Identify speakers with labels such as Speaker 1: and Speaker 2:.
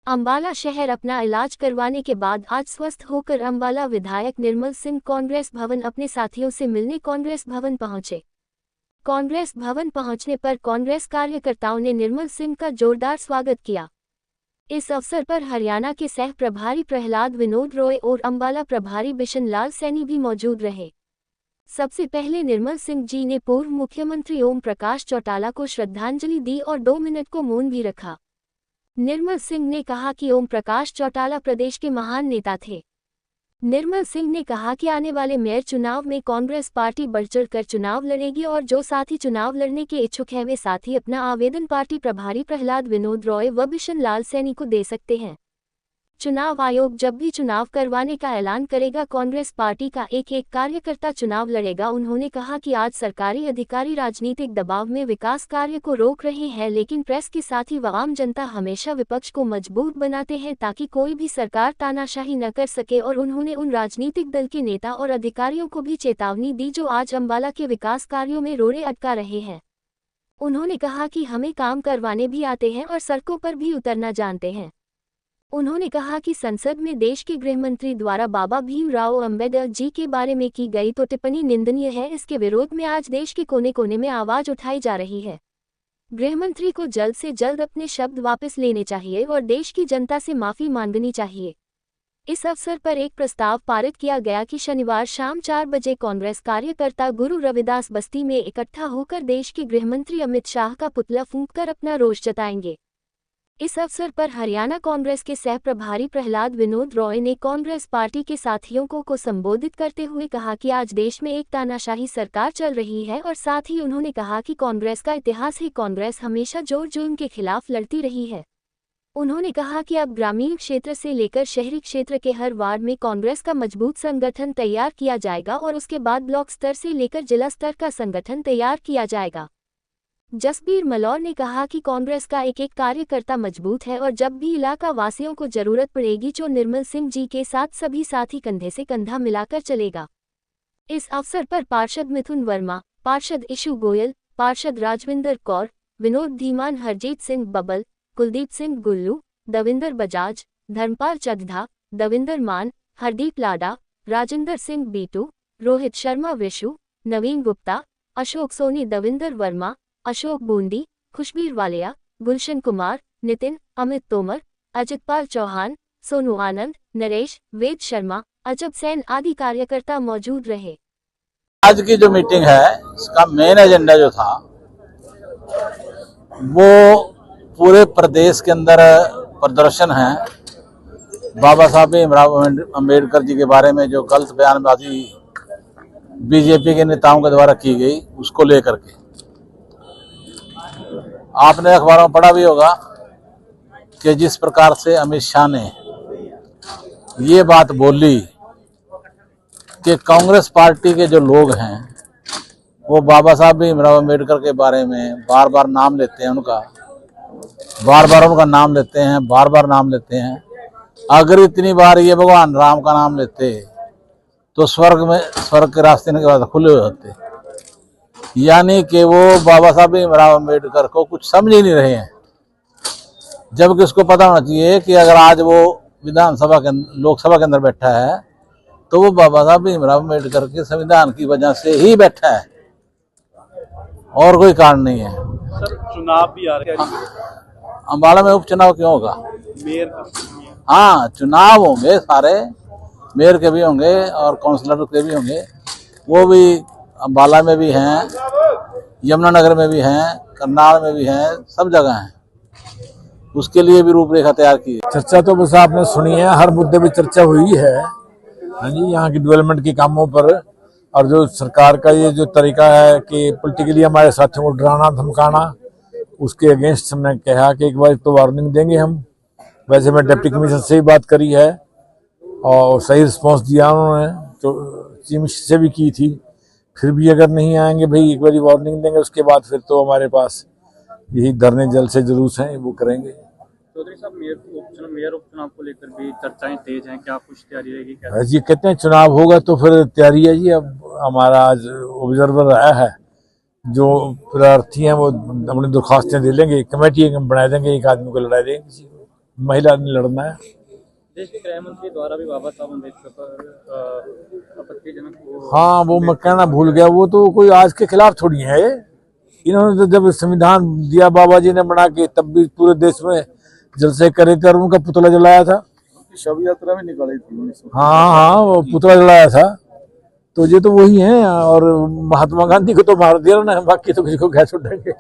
Speaker 1: अंबाला शहर अपना इलाज करवाने के बाद आज स्वस्थ होकर अंबाला विधायक निर्मल सिंह कांग्रेस भवन अपने साथियों से मिलने कांग्रेस भवन पहुंचे। कांग्रेस भवन पहुंचने पर कांग्रेस कार्यकर्ताओं ने निर्मल सिंह का जोरदार स्वागत किया। इस अवसर पर हरियाणा के सह प्रभारी प्रहलाद विनोद रॉय और अंबाला प्रभारी बिशन लाल सैनी भी मौजूद रहे। सबसे पहले निर्मल सिंह जी ने पूर्व मुख्यमंत्री ओम प्रकाश चौटाला को श्रद्धांजलि दी और 2 मिनट को मौन भी रखा। निर्मल सिंह ने कहा कि ओम प्रकाश चौटाला प्रदेश के महान नेता थे। निर्मल सिंह ने कहा कि आने वाले मेयर चुनाव में कांग्रेस पार्टी बढ़-चढ़ कर चुनाव लड़ेगी और जो साथी चुनाव लड़ने के इच्छुक हैं वे साथी अपना आवेदन पार्टी प्रभारी प्रहलाद विनोद रॉय व बिशन लाल सैनी को दे सकते हैं। चुनाव आयोग जब भी चुनाव करवाने का ऐलान करेगा कांग्रेस पार्टी का एक कार्यकर्ता चुनाव लड़ेगा। उन्होंने कहा कि आज सरकारी अधिकारी राजनीतिक दबाव में विकास कार्य को रोक रहे हैं, लेकिन प्रेस के साथ ही आम जनता हमेशा विपक्ष को मजबूत बनाते हैं ताकि कोई भी सरकार तानाशाही न कर सके। और उन्होंने उन राजनीतिक दल के नेता और अधिकारियों को भी चेतावनी दी जो आज अंबाला के विकास कार्यों में रोड़े अटका रहे हैं। उन्होंने कहा कि हमें काम करवाने भी आते हैं और सड़कों पर भी उतरना जानते हैं। उन्होंने कहा कि संसद में देश के गृहमंत्री द्वारा बाबा भीमराव अंबेडकर जी के बारे में की गई तो टिप्पणी निंदनीय है। इसके विरोध में आज देश के कोने कोने में आवाज उठाई जा रही है। गृहमंत्री को जल्द से जल्द अपने शब्द वापस लेने चाहिए और देश की जनता से माफी मांगनी चाहिए। इस अवसर पर एक प्रस्ताव पारित किया गया कि शनिवार शाम 4 बजे कांग्रेस कार्यकर्ता गुरु रविदास बस्ती में इकट्ठा होकर देश के गृहमंत्री अमित शाह का पुतला फूंककर अपना रोष जताएंगे। इस अवसर पर हरियाणा कांग्रेस के सह प्रभारी प्रहलाद विनोद रॉय ने कांग्रेस पार्टी के साथियों को संबोधित करते हुए कहा कि आज देश में एक तानाशाही सरकार चल रही है और साथ ही उन्होंने कहा कि कांग्रेस का इतिहास है, कांग्रेस हमेशा जोर जुल्म के खिलाफ लड़ती रही है। उन्होंने कहा कि अब ग्रामीण क्षेत्र से लेकर शहरी क्षेत्र के हर वार्ड में कांग्रेस का मजबूत संगठन तैयार किया जाएगा और उसके बाद ब्लॉक स्तर से लेकर जिला स्तर का संगठन तैयार किया जाएगा। जसबीर मलौर ने कहा कि कांग्रेस का एक कार्यकर्ता मजबूत है और जब भी इलाका वासियों को जरूरत पड़ेगी जो निर्मल सिंह जी के साथ सभी साथी कंधे से कंधा मिलाकर चलेगा। इस अवसर पर पार्षद मिथुन वर्मा, पार्षद इशू गोयल, पार्षद राजविंदर कौर, विनोद धीमान, हरजीत सिंह बबल, कुलदीप सिंह गुल्लू, दविंदर बजाज, धर्मपाल चद्धा, दविंदर मान, हरदीप लाडा, राजेंद्र सिंह बीटू, रोहित शर्मा, विशु, नवीन गुप्ता, अशोक सोनी, दविंदर वर्मा, अशोक बूंदी, खुशबीर वालिया, गुलशन कुमार, नितिन, अमित तोमर, अजितपाल चौहान, सोनू आनंद, नरेश, वेद शर्मा, अजब सैन आदि कार्यकर्ता मौजूद रहे।
Speaker 2: आज की जो मीटिंग है इसका मेन एजेंडा जो था वो पूरे प्रदेश के अंदर प्रदर्शन है। बाबा साहब भीमराव अंबेडकर जी के बारे में जो गलत बयानबाजी बीजेपी के नेताओं के द्वारा की गई उसको लेकर के आपने अखबारों में पढ़ा भी होगा कि जिस प्रकार से अमित शाह ने ये बात बोली कि कांग्रेस पार्टी के जो लोग हैं वो बाबा साहब भीमराव अंबेडकर के बारे में बार बार नाम लेते हैं, बार बार उनका नाम लेते हैं, बार बार नाम लेते हैं। अगर इतनी बार ये भगवान राम का नाम लेते तो स्वर्ग के रास्ते के खुले हुए होते। यानी कि वो बाबा साहब भीमराव अंबेडकर को कुछ समझ ही नहीं रहे हैं, जबकि उसको पता होना चाहिए कि अगर आज वो विधानसभा के लोकसभा के अंदर बैठा है तो वो बाबा साहब भीमराव अंबेडकर के संविधान की वजह से ही बैठा है और कोई कारण नहीं है।
Speaker 3: सर, चुनाव भी आ रहे हैं।
Speaker 2: अंबाला में उपचुनाव क्यों होगा?
Speaker 3: मेयर का?
Speaker 2: हाँ, चुनाव होंगे, सारे मेयर के भी होंगे और काउंसलर के भी होंगे। वो भी अंबाला में भी हैं, यमुनानगर में भी हैं, करनाल में भी हैं, सब जगह हैं। उसके लिए भी रूपरेखा तैयार की है।
Speaker 4: चर्चा तो बस आपने सुनी है, हर मुद्दे पे चर्चा हुई है। हाँ जी, यहाँ की डेवलपमेंट के कामों पर और जो सरकार का ये जो तरीका है कि पॉलिटिकली हमारे साथियों को डराना धमकाना, उसके अगेंस्ट हमने कहा कि एक बार तो वार्निंग देंगे हम। वैसे मैं डिप्टी कमिश्नर से ही बात करी है और सही रिस्पॉन्स दिया उन्होंने, तो चीफ मिनिस्टर से भी की थी। फिर भी अगर नहीं आएंगे भाई, एक बार वार्निंग देंगे, उसके बाद फिर तो हमारे पास यही धरने जल्द से जुलूस हैं, वो करेंगे।
Speaker 3: चौधरी साहब, मेयर उपचुनाव को लेकर भी चर्चाएं तेज हैं, क्या कुछ तैयारी रहेगी? क्या
Speaker 4: जी कहते हैं चुनाव होगा तो फिर तैयारी है जी। अब हमारा आज ऑब्जर्वर आया है, जो प्रार्थी हैं वो अपनी दरख्वास्तें दे लेंगे, कमेटी बना देंगे, एक आदमी को लड़ा देंगे किसी को। महिला ने लड़ना है।
Speaker 3: देश के गृह मंत्री द्वारा भी बाबा साहब अम्बेडकर पर आपत्तिजनक
Speaker 4: हाँ, वो मैं कहना भूल गया, वो तो कोई आज के खिलाफ थोड़ी है। इन्होंने तो जब संविधान दिया बाबा जी ने बना के, तब भी पूरे देश में जलसे करे थे और उनका पुतला जलाया था।
Speaker 5: शव यात्रा भी निकाली थी।
Speaker 4: हाँ, वो पुतला जलाया था। तो ये तो वही है। और महात्मा गांधी को तो मार दिया ना, बाकी तो किसी को क्या छोड़ेंगे।